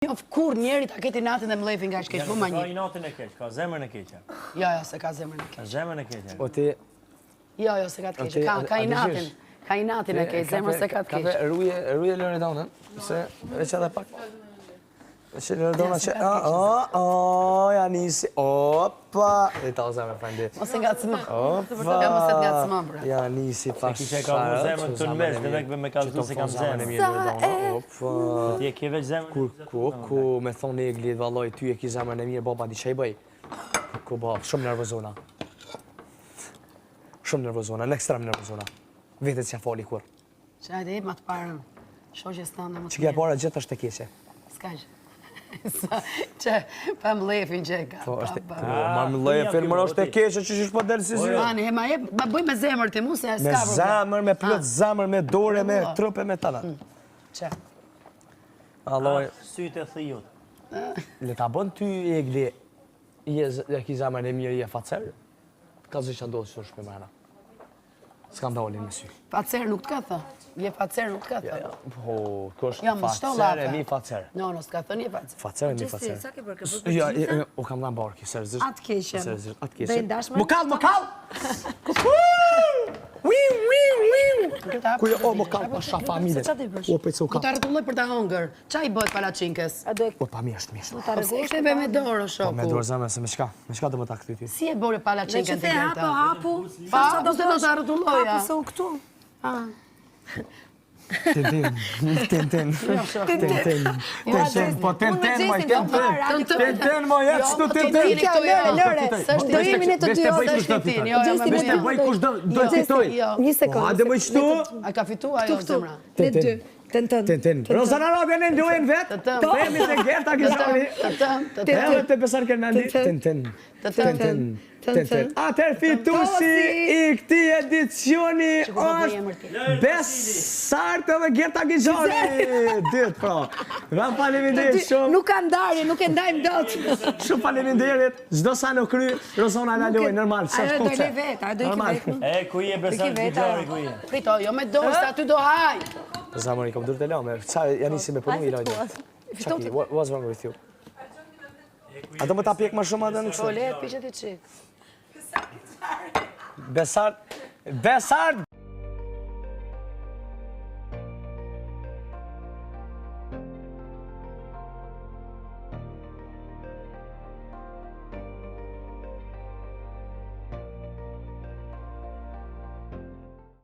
Njof kur njeri ta keti natin dhe mlefin nga shkeq, po ma një. Ka i natin e keq, ka zemrën e keqe. Jo, se ka zemrën e keq. Ka zemrën e keqe. O ti... Jo, se ka të keqe. Ka i natin. Ka i natin e keq, zemrën se ka të keq. Kafe rruje Loredonën, se veç edhe pak. Veç Loredona që... ja nisi, opa! Dhe ta o zemrë, fandi. Ose nga cëma. Opa! Ja mos e nga cëma, bre. Ja nisi pas Se kishe ka mu zemrën të në mes, dhe me me kalëzu se kam zemrën. Opa! Ti e ke veç zemrën? Ku me thonë e glidë, valloj, ty e ki zemrën e mirë, baba, di që i bëj? Ku baba, shumë nervozona. Shumë nervozona, në ekstrem nervozona. Vetet që ja fali kur. Që hajde e ma të parën. Shoqe stande më të Që kja para gjithë është të keqe. Skaq. Që pa mlefin që e ka. Ma më lejë firmër është e keqe që shish po delë si zy. Ani, ma bëj me zemër të mu se Me s'ka problem. zemër, me plët zemër, me dore, me trupe, me tana. Që? Alloj, Sytë e thijut. le ta bën ty e gli, e ki zemër e mirë, i e facer, ka zë që ndodhë që është për mëra. S'kam dalin me sy. Facer nuk të ka thë. Je facer nuk të ka thë. Po, kështë Ja, më shto facer e lafe. mi facer. No, s'ka thë një facer. Facer e mi facer. Sa ke bërë? Ke bërë Ja, o kam dhanë barki, seriosisht. Atë keqen. Seriosisht, atë Dhe i keqen. ndashme? Më kall! Kujo, o, më kall, pa shafa amide. Se qa ti bësh? O, për të u Po kall. ta rretulloj për ta hongër. Qa i bëhet palacinkës? A do e O, pa mjesht. ta Po se rregush? ktheve me dorë, Po, shoku. me dorë zemë, se me shka do më ta këty ty. Si e bore Me që palacinkën te ti hapu, Greta? hapu. Pa, Sa do të ta rretulloja. Hapu se u këtu. Tintin. Po tintin, moj, tintin, moj, jetë shtu tintin. Do jemi ne të dy ose Tintin, jo, Veste bëj kush do fitoj. Një sekundë. Hajde më qëtu. A ka fitua ajo zemra? Ne dy. Tintin. Rozana Robe në ndojnë vetë. Temi të Gerta Gizani. Edhe të besar Kernandi. Tintin. Atër fitusi i këti edicioni është Besart edhe Gerta Gizani. Dytë, pra. Ram faleminderit shumë. Nuk ka ndarje, nuk e ndajmë dot. Shumë faleminderit. Çdo sa në kry, Rozana na lojë normal, Ajo do le vetë, ajo do i vetë. E, ku je besar Gjari, ku je? Prito, jo me dorë, se aty do haj. Zamoni, kam durë të lame. Qa janë nisi me punu i lojnë? Qaki, what's wrong with you? A do më ta pjek ma shumë atë në Po kështë? le, pishet i qik. Besart!